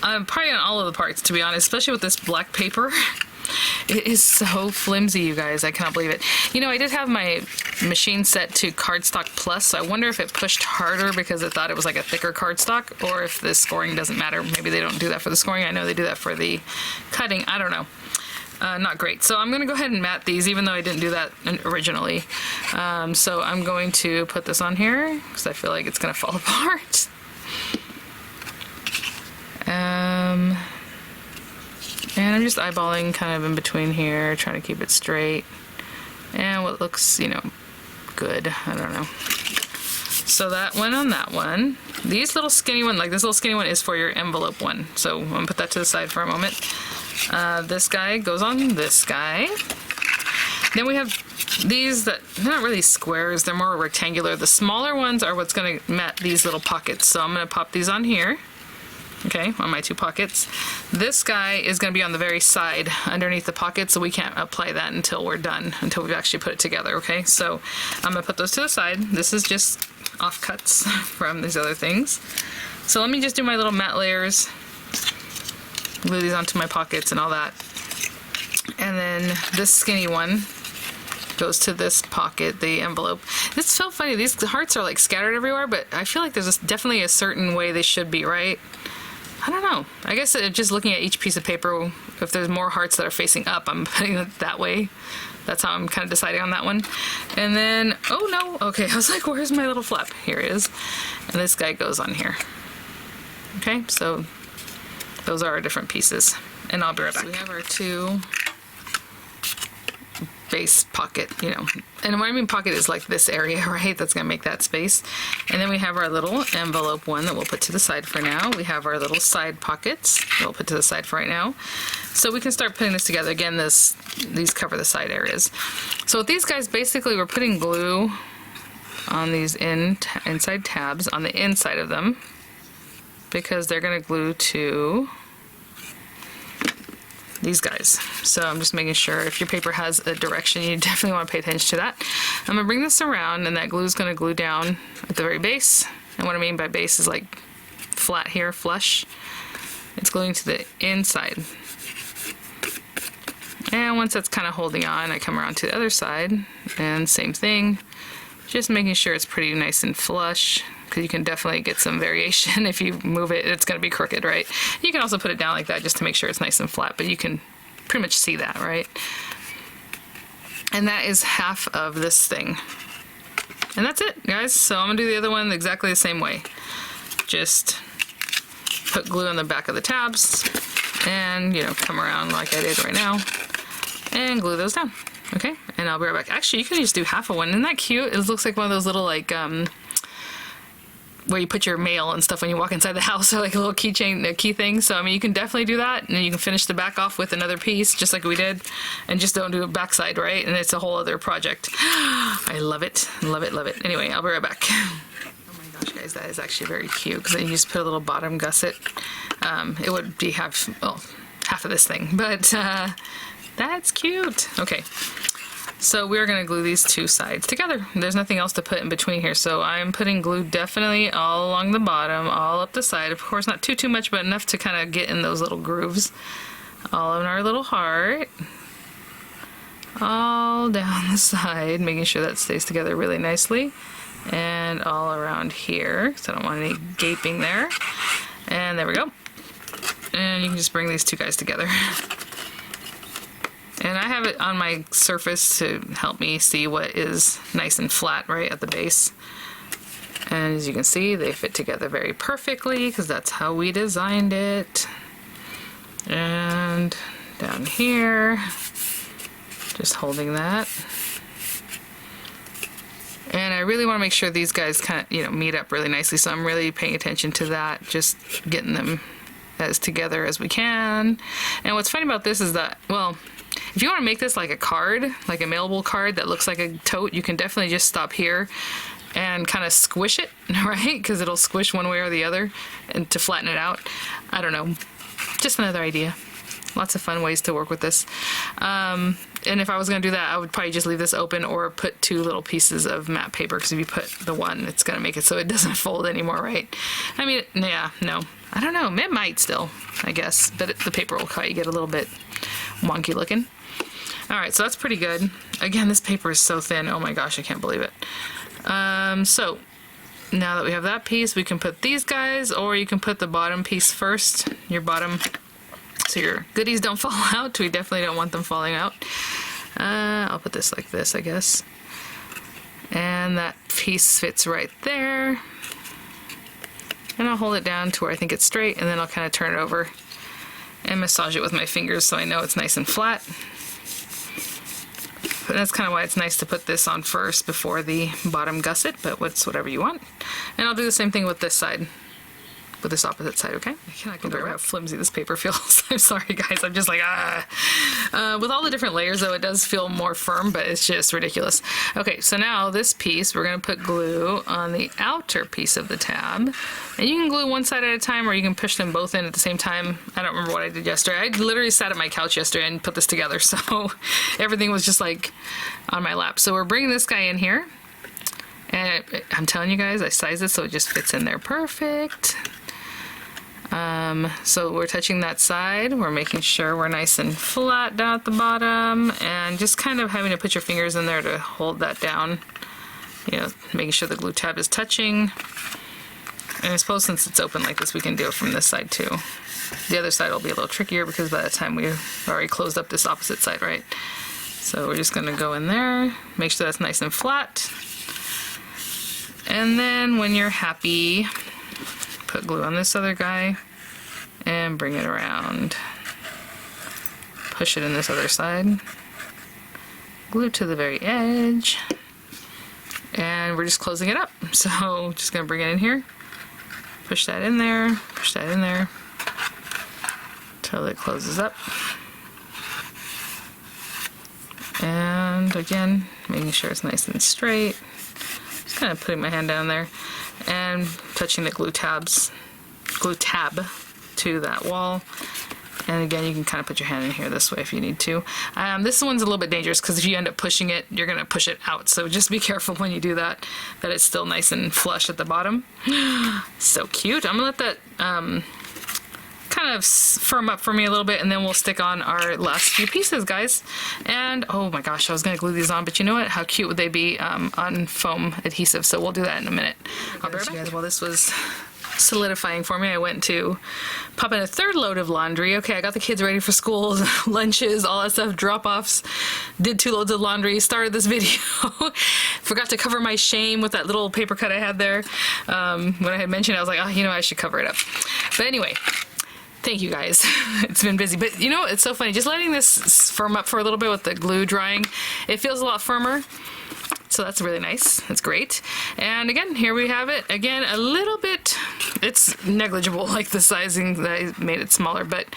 Probably on all of the parts, to be honest, especially with this black paper. It is so flimsy, you guys, I cannot believe it. You know, I did have my machine set to cardstock plus, so I wonder if it pushed harder because it thought it was like a thicker cardstock, or if the scoring doesn't matter. Maybe they don't do that for the scoring. I know they do that for the cutting. I don't know. Not great. So I'm going to go ahead and matte these, even though I didn't do that originally. So I'm going to put this on here because I feel like it's going to fall apart. And I'm just eyeballing kind of in between here, trying to keep it straight. And what looks, you know, good. I don't know. So that one on that one. These little skinny one, like this little skinny one is for your envelope one. So I'm going to put that to the side for a moment. This guy goes on this guy. Then we have these that they're not really squares, they're more rectangular. The smaller ones are what's going to mat these little pockets. So I'm going to pop these on here. Okay, on my two pockets. This guy is going to be on the very side underneath the pocket, so we can't apply that until we're done, until we've actually put it together, okay? So I'm going to put those to the side. This is just offcuts from these other things. So let me just do my little matte layers, glue these onto my pockets and all that. And then this skinny one goes to this pocket, the envelope. It's so funny, these hearts are like scattered everywhere, but I feel like there's definitely a certain way they should be, right? I don't know. I guess just looking at each piece of paper, if there's more hearts that are facing up, I'm putting it that way. That's how I'm kind of deciding on that one. And then, oh no, okay, I was like, where's my little flap? Here it is. And this guy goes on here. Okay, so those are our different pieces. And I'll be right back. So we have our two base pocket, you know, and when I mean pocket is like this area, right? That's gonna make that space. And then we have our little envelope one that we'll put to the side for now. We have our little side pockets that we'll put to the side for right now. So we can start putting this together. Again, these cover the side areas. So with these guys, basically we're putting glue on these inside tabs on the inside of them because they're gonna glue to these guys. So I'm just making sure if your paper has a direction, you definitely want to pay attention to that. I'm gonna bring this around and that glue is gonna glue down at the very base. And what I mean by base is like flat here, flush. It's gluing to the inside. And once that's kind of holding on, I come around to the other side and same thing. Just making sure it's pretty nice and flush, because you can definitely get some variation. If you move it, it's going to be crooked, right? You can also put it down like that just to make sure it's nice and flat, but you can pretty much see that, right? And that is half of this thing. And that's it, guys. So I'm going to do the other one exactly the same way. Just put glue on the back of the tabs and, you know, come around like I did right now and glue those down. Okay, and I'll be right back. Actually, you can just do half of one. Isn't that cute? It looks like one of those little, like, where you put your mail and stuff when you walk inside the house, or like a little keychain, a key thing. So, I mean, you can definitely do that, and then you can finish the back off with another piece, just like we did, and just don't do a backside, right? And it's a whole other project. I love it, love it, love it. Anyway, I'll be right back. Oh my gosh, guys, that is actually very cute, because you just put a little bottom gusset. It would be half of this thing, but that's cute. Okay. So we're going to glue these two sides together. There's nothing else to put in between here. So I'm putting glue definitely all along the bottom, all up the side. Of course, not too much, but enough to kind of get in those little grooves. All in our little heart. All down the side, making sure that stays together really nicely. And all around here, so I don't want any gaping there. And there we go. And you can just bring these two guys together. And I have it on my surface to help me see what is nice and flat right at the base. And as you can see, they fit together very perfectly because that's how we designed it. And down here, just holding that. And I really want to make sure these guys kind of, you know, meet up really nicely. So I'm really paying attention to that, just getting them as together as we can. And what's funny about this is that, well, if you want to make this like a card, like a mailable card that looks like a tote, you can definitely just stop here and kind of squish it, right? Because it'll squish one way or the other and to flatten it out. I don't know. Just another idea. Lots of fun ways to work with this. And if I was going to do that, I would probably just leave this open or put 2 little pieces of matte paper, because if you put the one, it's going to make it so it doesn't fold anymore, right? I mean, yeah, no. I don't know. It might still, I guess, but the paper will probably get a little bit wonky looking. All right, so that's pretty good. Again, this paper is so thin. Oh my gosh, I can't believe it. So now that we have that piece, we can put these guys, or you can put the bottom piece first, your bottom, so your goodies don't fall out. We definitely don't want them falling out. I'll put this like this, I guess. And that piece fits right there. And I'll hold it down to where I think it's straight, and then I'll kind of turn it over and massage it with my fingers so I know it's nice and flat. But that's kind of why it's nice to put this on first before the bottom gusset, but it's whatever you want. And I'll do the same thing with this side, with this opposite side, okay? I cannot compare how flimsy this paper feels. I'm sorry, guys. I'm just like, with all the different layers, though, it does feel more firm, but it's just ridiculous. Okay, so now this piece, we're going to put glue on the outer piece of the tab. And you can glue one side at a time, or you can push them both in at the same time. I don't remember what I did yesterday. I literally sat at my couch yesterday and put this together, so everything was just like on my lap. So we're bringing this guy in here. And I'm telling you guys, I sized it so it just fits in there perfect. So we're touching that side, we're making sure we're nice and flat down at the bottom, and just kind of having to put your fingers in there to hold that down, you know, making sure the glue tab is touching. And I suppose since it's open like this, we can do it from this side too. The other side will be a little trickier because by the time we've already closed up this opposite side, right? So we're just going to go in there, make sure that's nice and flat. And then when you're happy, put glue on this other guy and bring it around. Push it in this other side. Glue to the very edge. And we're just closing it up. So just gonna bring it in here. Push that in there. Push that in there. Till it closes up. And again, making sure it's nice and straight. Just kind of putting my hand down there and touching the glue tab to that wall. And again, you can kind of put your hand in here this way if you need to. This one's a little bit dangerous because if you end up pushing it, you're going to push it out. So just be careful when you do that, that it's still nice and flush at the bottom. So cute. I'm going to let that kind of firm up for me a little bit, and then we'll stick on our last few pieces, guys. And oh my gosh, I was going to glue these on, but you know what? How cute would they be on foam adhesive? So we'll do that in a minute. I'll be right back. While this was solidifying for me, I went to pop in a third load of laundry. Okay, I got the kids ready for school, lunches, all that stuff, drop-offs, did 2 loads of laundry, started this video. Forgot to cover my shame with that little paper cut I had there. When I had mentioned it, I was like, oh, you know, I should cover it up. But anyway, thank you guys. It's been busy, but you know, it's so funny. Just letting this firm up for a little bit with the glue drying, it feels a lot firmer. So that's really nice. That's great. And again, here we have it. Again, a little bit, it's negligible, like the sizing that I made it smaller, but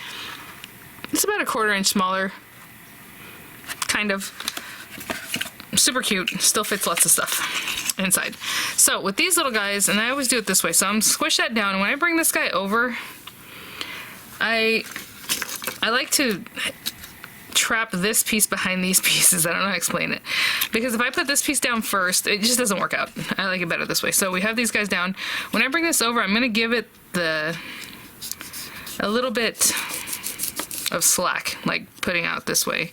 it's about a 1/4 inch smaller. Kind of. Super cute. Still fits lots of stuff inside. So with these little guys, and I always do it this way, so I'm squish that down. And when I bring this guy over, I like to trap this piece behind these pieces. I don't know how to explain it. Because if I put this piece down first, it just doesn't work out. I like it better this way. So we have these guys down. When I bring this over, I'm going to give it a little bit of slack, like putting out this way,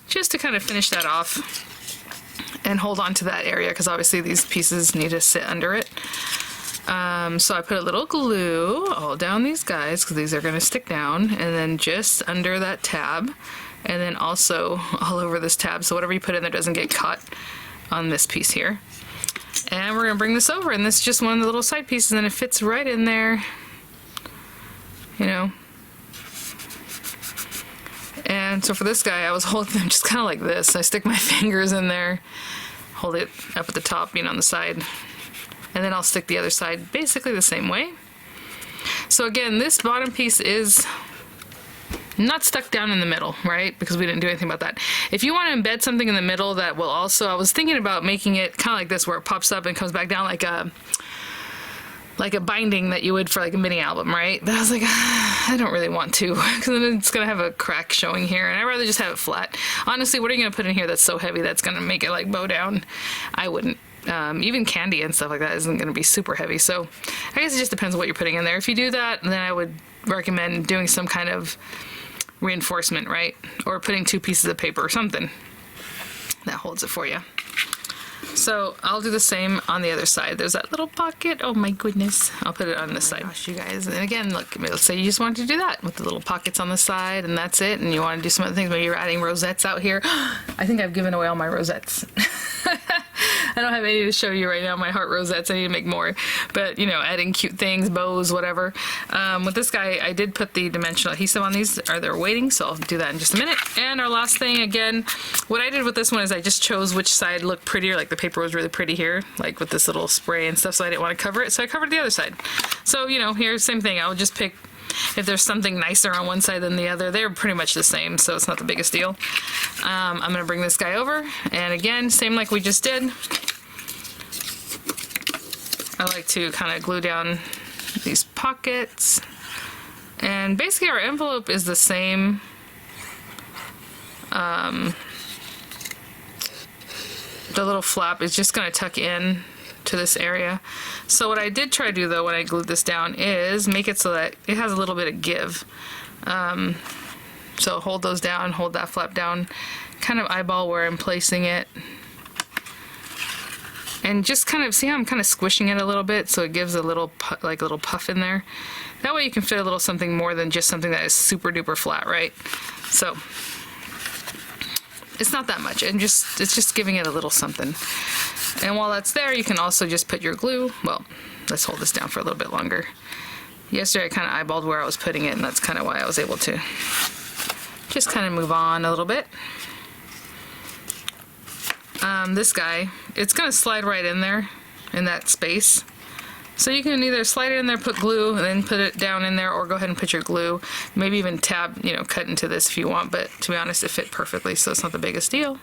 just to kind of finish that off and hold on to that area, because obviously these pieces need to sit under it. So I put a little glue all down these guys because these are going to stick down, and then just under that tab, and then also all over this tab, so whatever you put in there doesn't get caught on this piece here. And we're going to bring this over, and this is just one of the little side pieces, and it fits right in there, you know. And so for this guy, I was holding them just kind of like this. I stick my fingers in there, hold it up at the top, being on the side, and then I'll stick the other side basically the same way. So again, this bottom piece is not stuck down in the middle, right? Because we didn't do anything about that. If you want to embed something in the middle that will also, I was thinking about making it kind of like this, where it pops up and comes back down like a binding that you would for like a mini album, right? But I was like, I don't really want to, because then it's gonna have a crack showing here, and I'd rather just have it flat. Honestly, what are you gonna put in here that's so heavy that's gonna make it like bow down? I wouldn't. Even candy and stuff like that isn't gonna be super heavy, so I guess it just depends on what you're putting in there. If you do that, then I would recommend doing some kind of reinforcement, right? Or putting 2 pieces of paper or something that holds it for you. So I'll do the same on the other side. There's that little pocket. Oh my goodness. I'll put it on this side. Gosh, you guys. And again, look, let's say you just wanted to do that with the little pockets on the side, and that's it. And you want to do some other things. Maybe you're adding rosettes out here. I think I've given away all my rosettes. I don't have any to show you right now, my heart rosettes. I need to make more. But, you know, adding cute things, bows, whatever. With this guy, I did put the dimensional adhesive on these. They're waiting, so I'll do that in just a minute. And our last thing, again, what I did with this one is I just chose which side looked prettier. Like the paper was really pretty here, like with this little spray and stuff, so I didn't want to cover it, so I covered the other side. So, you know, here, same thing. I'll just pick, if there's something nicer on one side than the other. They're pretty much the same, so it's not the biggest deal. I'm going to bring this guy over, and again, same like we just did. I like to kind of glue down these pockets, and basically our envelope is the same. The little flap is just going to tuck in to this area. So what I did try to do though when I glued this down is make it so that it has a little bit of give. So hold those down, hold that flap down, kind of eyeball where I'm placing it. And just kind of see how I'm kind of squishing it a little bit, so it gives a little like a little puff in there. That way you can fit a little something more than just something that is super duper flat, right? So it's not that much, and it's just giving it a little something. And while that's there, you can also just put your glue. Well, let's hold this down for a little bit longer. Yesterday I kind of eyeballed where I was putting it, and that's kind of why I was able to just kind of move on a little bit. This guy, it's going to slide right in there in that space. So you can either slide it in there, put glue, and then put it down in there, or go ahead and put your glue. Maybe even tab, you know, cut into this if you want, but to be honest, it fit perfectly, so it's not the biggest deal.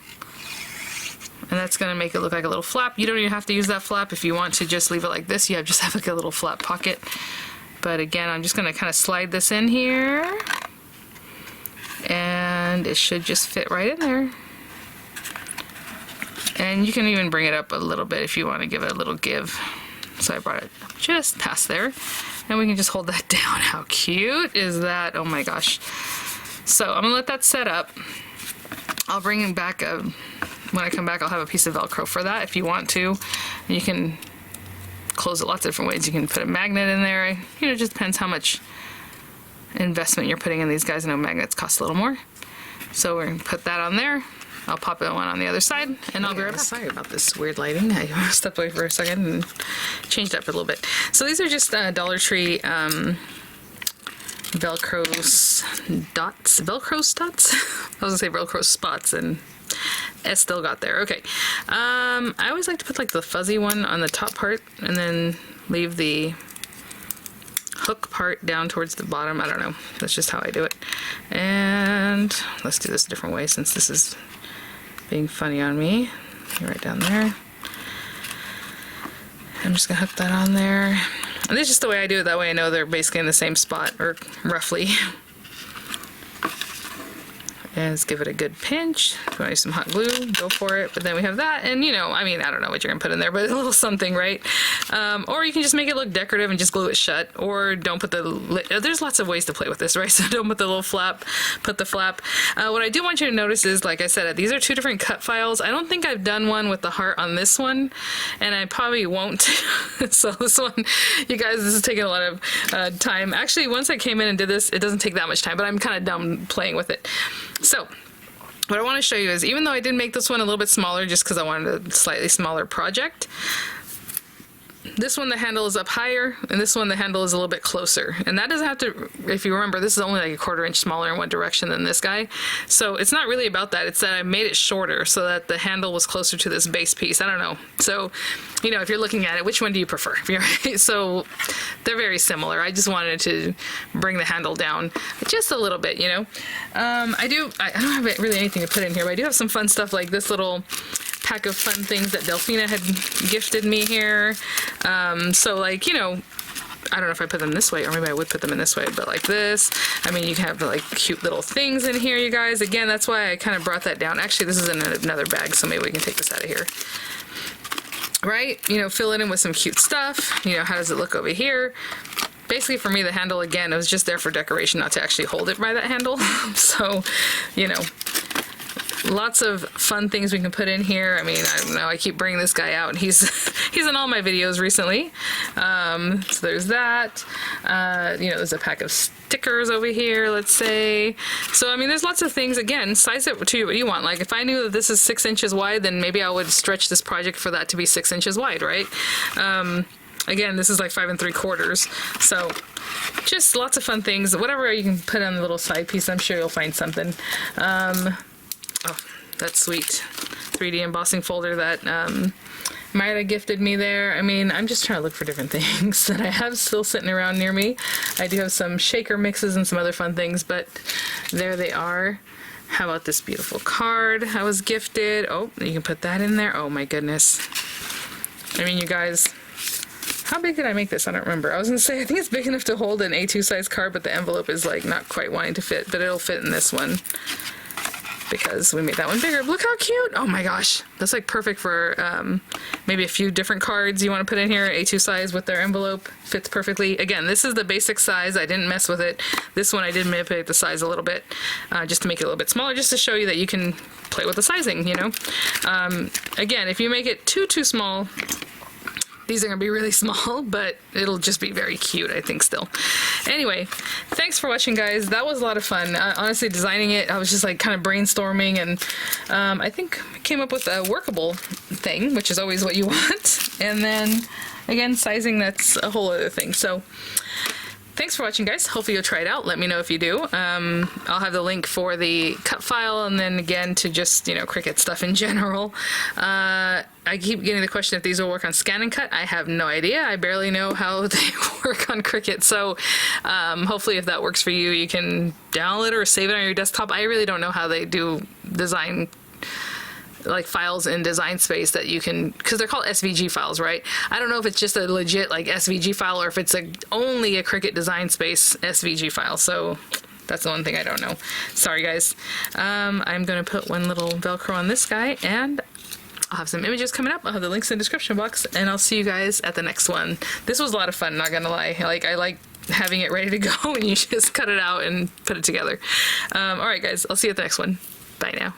And that's going to make it look like a little flap. You don't even have to use that flap. If you want to just leave it like this, you just have like a little flap pocket. But again, I'm just going to kind of slide this in here, and it should just fit right in there. And you can even bring it up a little bit if you want to give it a little give. So I brought it just past there, and we can just hold that down. How cute is that? Oh my gosh. So I'm gonna let that set up. I'll bring it back when I come back. I'll have a piece of Velcro for that if you want to. You can close it lots of different ways. You can put a magnet in there. You know, it just depends how much investment you're putting in these guys. I know magnets cost a little more. So we're gonna put that on there. I'll pop that one on the other side, and I'll be right back. Sorry about this weird lighting. I stepped away for a second and changed up a little bit. So these are just Dollar Tree Velcro dots. Velcro spots? I was gonna say Velcro spots, and S still got there. Okay. I always like to put like the fuzzy one on the top part, and then leave the hook part down towards the bottom. I don't know. That's just how I do it. And let's do this a different way, since this is being funny on me. Right down there. I'm just gonna hook that on there. And this is just the way I do it. That way I know they're basically in the same spot, or roughly. And let's give it a good pinch. If you want to use some hot glue, go for it. But then we have that, and you know, I mean, I don't know what you're gonna put in there, but a little something, right? Or you can just make it look decorative and just glue it shut, or don't put the, there's lots of ways to play with this, right? So don't put the little flap, put the flap. What I do want you to notice is, like I said, these are two different cut files. I don't think I've done one with the heart on this one, and I probably won't. So this one, you guys, this is taking a lot of time. Actually, once I came in and did this, it doesn't take that much time, but I'm kind of dumb playing with it. So what I want to show you is, even though I did make this one a little bit smaller just because I wanted a slightly smaller project, this one the handle is up higher, and this one the handle is a little bit closer. And that doesn't have to, if you remember, this is only like a 1/4 inch smaller in one direction than this guy. So it's not really about that, it's that I made it shorter so that the handle was closer to this base piece. I don't know. So, you know, if you're looking at it, which one do you prefer? So they're very similar. I just wanted to bring the handle down just a little bit, you know. I don't have really anything to put in here, but I do have some fun stuff like this little pack of fun things that Delphina had gifted me here. So like, you know, I don't know if I put them this way, or maybe I would put them in this way, but like this. I mean, you can have like cute little things in here, you guys. Again, that's why I kind of brought that down. Actually, this is in another bag, so maybe we can take this out of here. Right? You know, fill it in with some cute stuff. You know, how does it look over here? Basically, for me, the handle, again, it was just there for decoration, not to actually hold it by that handle. So, you know, lots of fun things we can put in here. I mean, I don't know, I keep bringing this guy out. He's in all my videos recently. So there's that. You know, there's a pack of stickers over here, let's say. So, I mean, there's lots of things. Again, size it to what you want. Like, if I knew that this is 6 inches wide, then maybe I would stretch this project for that to be 6 inches wide, right? Again, this is like 5 3/4. So just lots of fun things. Whatever you can put on the little side piece, I'm sure you'll find something. Oh, that sweet 3D embossing folder that Mayra gifted me there. I mean, I'm just trying to look for different things that I have still sitting around near me. I do have some shaker mixes and some other fun things, but there they are. How about this beautiful card I was gifted? Oh, you can put that in there. Oh my goodness. I mean, you guys, how big did I make this? I don't remember. I was gonna say, I think it's big enough to hold an A2 size card, but the envelope is like not quite wanting to fit, but it'll fit in this one, because we made that one bigger. Look how cute. Oh my gosh. That's like perfect for maybe a few different cards you want to put in here. A2 size with their envelope. Fits perfectly. Again, this is the basic size. I didn't mess with it. This one I did manipulate the size a little bit just to make it a little bit smaller, just to show you that you can play with the sizing, you know. Again, if you make it too small, these are going to be really small, but it'll just be very cute, I think, still. Anyway, thanks for watching, guys. That was a lot of fun. Honestly, designing it, I was just like kind of brainstorming, and I think I came up with a workable thing, which is always what you want. And then, again, sizing, that's a whole other thing. So, thanks for watching, guys. Hopefully you'll try it out. Let me know if you do. I'll have the link for the cut file, and then again to just, you know, Cricut stuff in general. I keep getting the question if these will work on Scan and Cut. I have no idea. I barely know how they work on Cricut. So hopefully if that works for you, you can download it or save it on your desktop. I really don't know how they do design like files in Design Space that you can, because they're called SVG files, right? I don't know if it's just a legit like SVG file or if it's only a Cricut Design Space SVG file. So that's the one thing I don't know. Sorry, guys. I'm going to put one little Velcro on this guy, and I'll have some images coming up. I'll have the links in the description box, and I'll see you guys at the next one. This was a lot of fun, not gonna lie. Like, I like having it ready to go and you just cut it out and put it together. All right, guys, I'll see you at the next one. Bye now.